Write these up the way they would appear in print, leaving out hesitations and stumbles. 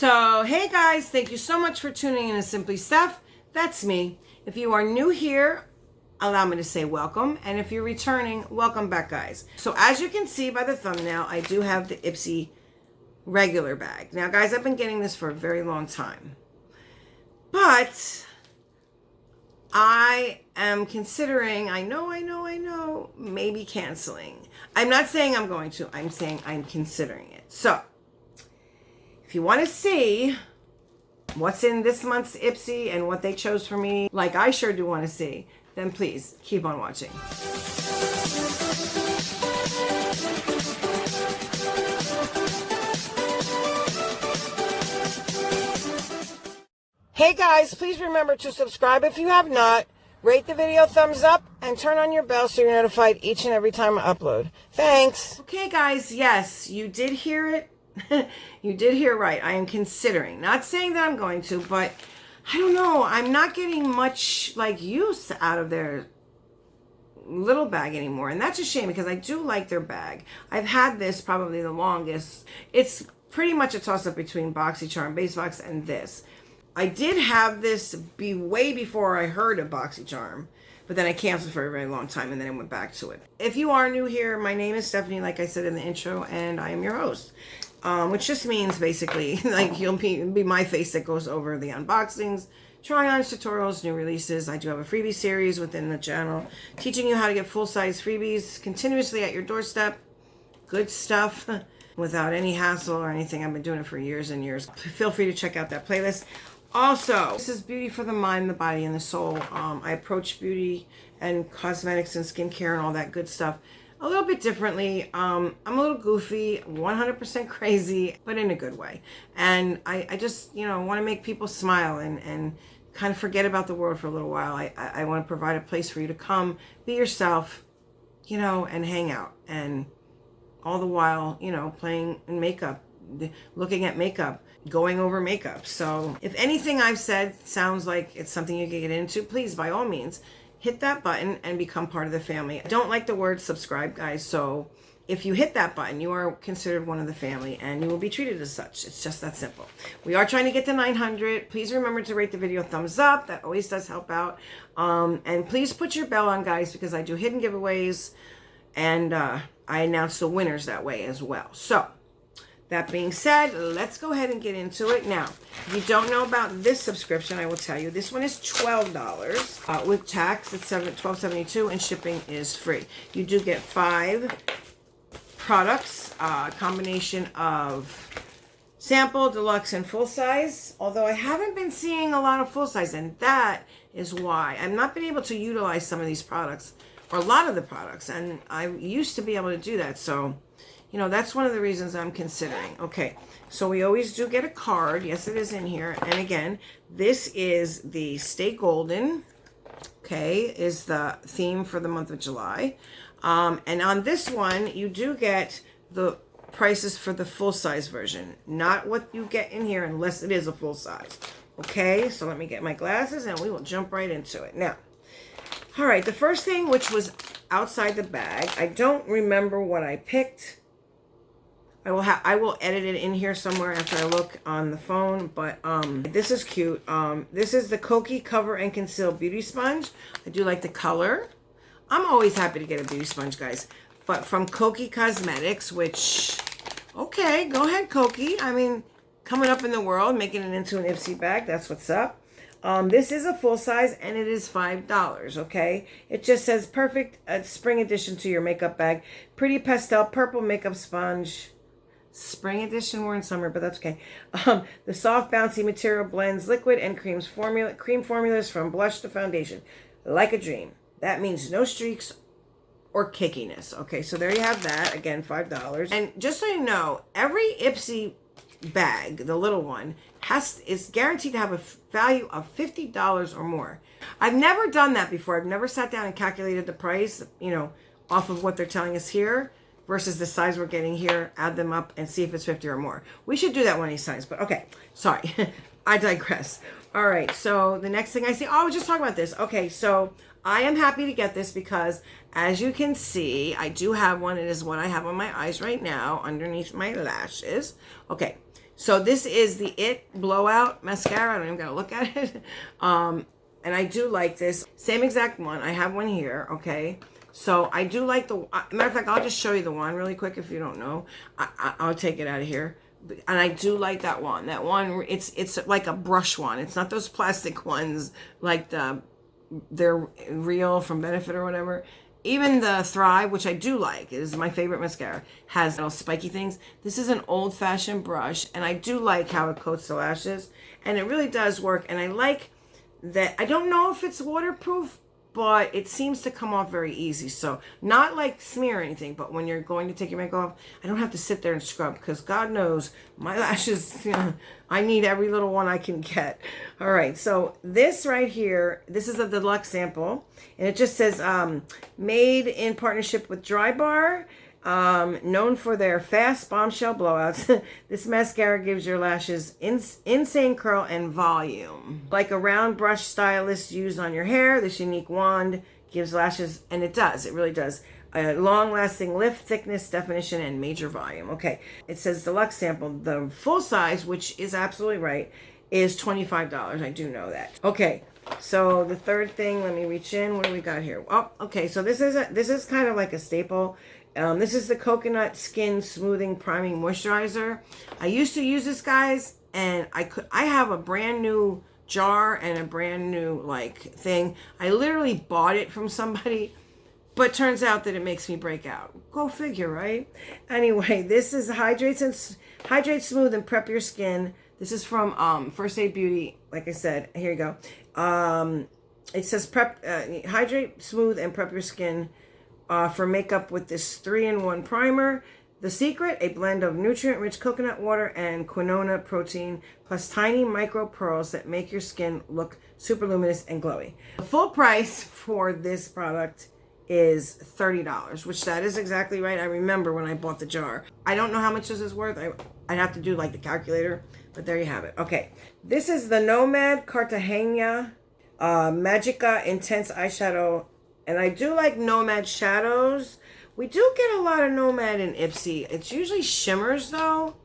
So, hey guys, thank you so much for tuning in to Simply Steph. That's me. If you are new here, allow me to say welcome. And if you're returning, welcome back, guys. So as you can see by the thumbnail, I do have the Ipsy regular bag. Now, guys, I've been getting this for a very long time. But I am considering, I know, maybe canceling. I'm not saying I'm going to. I'm saying I'm considering it. So, if you want to see what's in this month's Ipsy and what they chose for me, like I sure do want to see, then please keep on watching. Hey guys, please remember to subscribe if you have not, rate the video thumbs up, and turn on your bell so you're notified each and every time I upload. Thanks. Okay guys, yes, you did hear it. You did hear right. I am considering. Not saying that I'm going to, but I don't know. I'm not getting much like use out of their little bag anymore. And that's a shame because I do like their bag. I've had this probably the longest. It's pretty much a toss-up between BoxyCharm Base Box and this. I did have this way before I heard of BoxyCharm, but then I canceled for a very long time and then I went back to it. If you are new here, my name is Stephanie, like I said in the intro, and I am your host. Which just means basically like you'll be my face that goes over the unboxings, try-ons, tutorials, new releases. I do have a freebie series within the channel teaching you how to get full-size freebies continuously at your doorstep. Good stuff without any hassle or anything. I've been doing it for years and years. Feel free to check out that playlist. Also, this is beauty for the mind, the body, and the soul. I approach beauty and cosmetics and skincare and all that good stuff a little bit differently. I'm a little goofy, 100% crazy, but in a good way. And I just, want to make people smile and kind of forget about the world for a little while. I want to provide a place for you to come, be yourself, and hang out. And all the while, playing in makeup, looking at makeup, going over makeup. So if anything I've said sounds like it's something you can get into, please, by all means, hit that button and become part of the family. I don't like the word subscribe, guys, so if you hit that button, you are considered one of the family and you will be treated as such. It's just that simple. We are trying to get to 900. Please remember to rate the video thumbs up. That always does help out. And please put your bell on, guys, because I do hidden giveaways and I announce the winners that way as well. So that being said, let's go ahead and get into it. Now, if you don't know about this subscription, I will tell you. This one is $12 with tax. It's $12.72 and shipping is free. You do get 5 products, combination of sample, deluxe, and full size. Although I haven't been seeing a lot of full size, and that is why I've not been able to utilize some of these products or a lot of the products. And I used to be able to do that, so that's one of the reasons I'm considering. Okay, so we always do get a card. Yes, it is in here. And again, this is the Stay Golden, okay, is the theme for the month of July. And on this one, you do get the prices for the full-size version, not what you get in here unless it is a full size. Okay, so let me get my glasses and we will jump right into it. Now, all right, the first thing, which was outside the bag, I don't remember what I picked. I will edit it in here somewhere after I look on the phone, but this is cute. This is the Kokie Cover and Conceal Beauty Sponge. I do like the color. I'm always happy to get a beauty sponge, guys. But from Kokie Cosmetics, which, okay, go ahead, Kokie. I mean, coming up in the world, making it into an Ipsy bag, that's what's up. This is a full size and it is $5, okay? It just says perfect spring addition to your makeup bag. Pretty pastel purple makeup sponge. Spring edition, we're in summer, but that's okay. The soft, bouncy material blends liquid and cream formulas from blush to foundation. Like a dream. That means no streaks or kickiness. Okay, so there you have that. Again, $5. And just so you know, every Ipsy bag, the little one, is guaranteed to have a value of $50 or more. I've never done that before. I've never sat down and calculated the price, off of what they're telling us here versus the size we're getting here, add them up and see if it's 50 or more. We should do that one of these times, but okay, sorry. I digress. All right, so the next thing I see, I was just talking about this. Okay, so I am happy to get this because as you can see, I do have one. It is what I have on my eyes right now underneath my lashes. Okay, So this is the It Blowout Mascara. I don't even gotta look at it. And I do like this. Same exact one. I have one here, okay? So I do like the, matter of fact, I'll just show you the one really quick if you don't know. I'll take it out of here. And I do like that one. That one, it's like a brush one. It's not those plastic ones like they're real from Benefit or whatever. Even the Thrive, which I do like, is my favorite mascara, has little spiky things. This is an old-fashioned brush, and I do like how it coats the lashes. And it really does work. And I like that. I don't know if it's waterproof, but it seems to come off very easy. So not like smear or anything, but when you're going to take your makeup off, I don't have to sit there and scrub, because God knows my lashes, I need every little one I can get. All right, so this right here, this is a deluxe sample, and it just says made in partnership with Dry Bar, known for their fast bombshell blowouts. This mascara gives your lashes insane curl and volume. Like a round brush stylist used on your hair, this unique wand gives lashes, and it does, it really does, a long-lasting lift, thickness, definition, and major volume. Okay, it says deluxe sample. The full size, which is absolutely right, is $25. I do know that. Okay, so the third thing, let me reach in. What do we got here? Oh, okay, so this is kind of like a staple. This is the Coconut Skin Smoothing Priming Moisturizer. I used to use this, guys, and I have a brand new jar and a brand new like thing. I literally bought it from somebody, but turns out that it makes me break out. Go figure, right? Anyway, this is Hydrate, Smooth, and Prep Your Skin. This is from First Aid Beauty. Like I said, here you go. It says Hydrate, Smooth, and Prep Your Skin for makeup with this 3-in-1 primer. The secret, a blend of nutrient-rich coconut water and quinona protein, plus tiny micro pearls that make your skin look super luminous and glowy. The full price for this product is $30, which that is exactly right. I remember when I bought the jar. I don't know how much this is worth. I'd have to do like the calculator, but there you have it. Okay, this is the Nomad Cartagena Magica Intense Eyeshadow, and I do like Nomad shadows. We do get a lot of Nomad in Ipsy. It's usually shimmers though.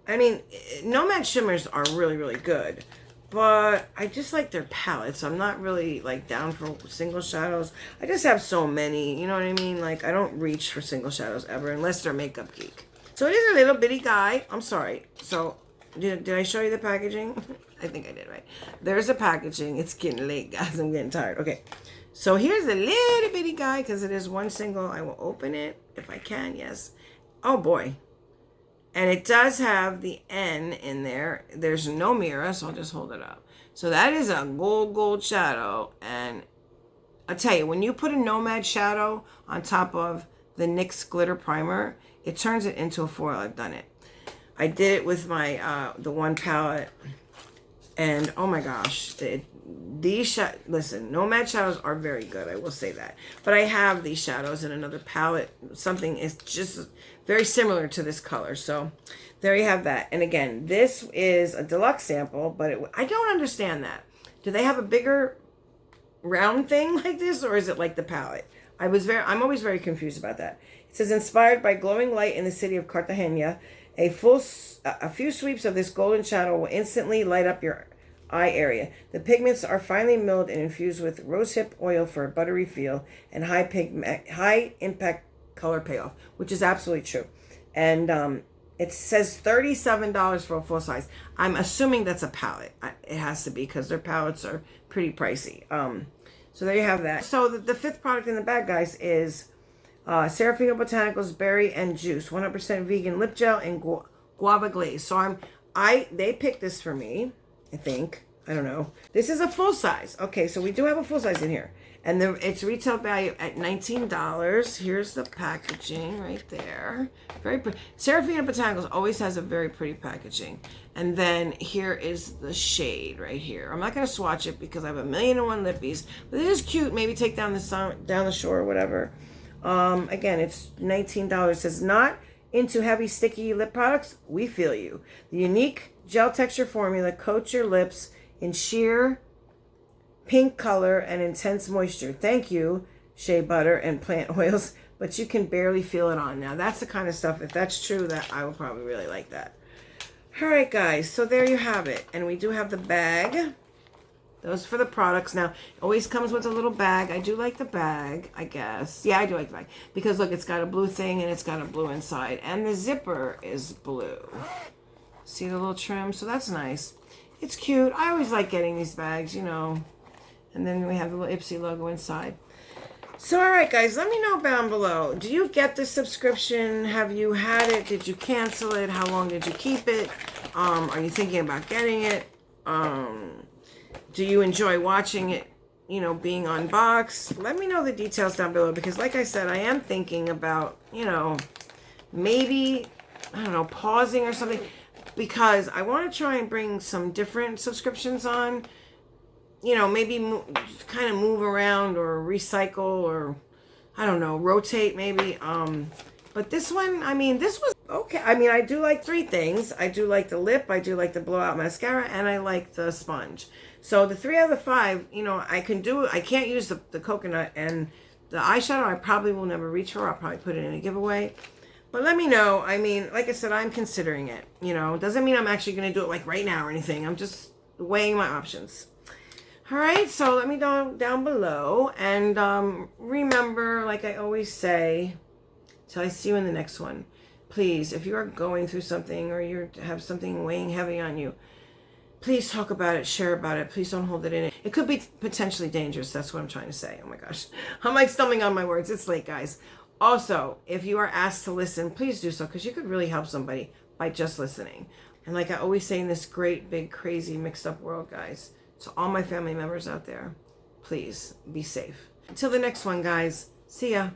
I mean, Nomad shimmers are really, really good, but I just like their palettes. I'm not really like down for single shadows. I just have so many, you know what I mean? Like I don't reach for single shadows ever unless they're Makeup Geek. So it is a little bitty guy. I'm sorry. So did I show you the packaging? I think I did, right? There's a packaging. It's getting late, guys. I'm getting tired. Okay. So here's a little bitty guy because it is one single. I will open it if I can. Yes. Oh boy. And it does have the N in there. There's no mirror, so I'll just hold it up. So that is a gold shadow. And I'll tell you, when you put a Nomad shadow on top of the NYX glitter primer, it turns it into a foil. I've done it. I did it with my the one palette. And oh my gosh, listen, Nomad shadows are very good. I will say that. But I have these shadows in another palette. Something is just very similar to this color. So there you have that. And again, this is a deluxe sample, but I don't understand that. Do they have a bigger round thing like this, or is it like the palette? I'm always very confused about that. It says inspired by glowing light in the city of Cartagena, a few sweeps of this golden shadow will instantly light up your eye area. The pigments are finely milled and infused with rosehip oil for a buttery feel and high impact color payoff, which is absolutely true. And it says $37 for a full size. I'm assuming that's a palette. It has to be because their palettes are pretty pricey. So there you have that. So the fifth product in the bag, guys, is Serafino Botanicals Berry and Juice 100% vegan lip gel and guava glaze. So they picked this for me, I think. I don't know. This is a full size. Okay, so we do have a full size in here. And it's retail value at $19. Here's the packaging right there. Very pretty. Serafino Botanicals always has a very pretty packaging. And then here is the shade right here. I'm not going to swatch it because I have 1,000,001 lippies. But it is cute. Maybe take down the shore or whatever. Again, it's $19. It says not into heavy sticky lip products. We feel you. The unique gel texture formula coats your lips in sheer pink color and intense moisture. Thank you, shea butter and plant oils, but you can barely feel it on. Now that's the kind of stuff, if that's true, that I would probably really like that. All right, guys, so there you have it. And we do have the bag. Those for the products. Now, it always comes with a little bag. I do like the bag, I guess. Yeah, I do like the bag. Because, look, it's got a blue thing and it's got a blue inside. And the zipper is blue. See the little trim? So that's nice. It's cute. I always like getting these bags, you know. And then we have the little Ipsy logo inside. So, all right, guys, let me know down below. Do you get this subscription? Have you had it? Did you cancel it? How long did you keep it? Are you thinking about getting it? Do you enjoy watching it, you know, being unboxed? Let me know the details down below because, like I said, I am thinking about, you know, maybe, I don't know, pausing or something because I want to try and bring some different subscriptions on. You know, maybe kind of move around or recycle or, I don't know, rotate maybe. But this one, I mean, this was okay. I mean, I do like 3 things. I do like the lip, I do like the blowout mascara, and I like the sponge. So the 3 out of the 5, you know, I can do. I can't use the coconut and the eyeshadow. I probably will never reach for. I'll probably put it in a giveaway. But let me know. I mean, like I said, I'm considering it. You know, doesn't mean I'm actually going to do it like right now or anything. I'm just weighing my options. All right, so let me know down below. And remember, like I always say, till I see you in the next one, please, if you are going through something or you have something weighing heavy on you, please talk about it, share about it. Please don't hold it in. It could be potentially dangerous. That's what I'm trying to say. Oh my gosh. I'm like stumbling on my words. It's late, guys. Also, if you are asked to listen, please do so because you could really help somebody by just listening. And like I always say in this great, big, crazy, mixed up world, guys, to all my family members out there, please be safe. Until the next one, guys. See ya.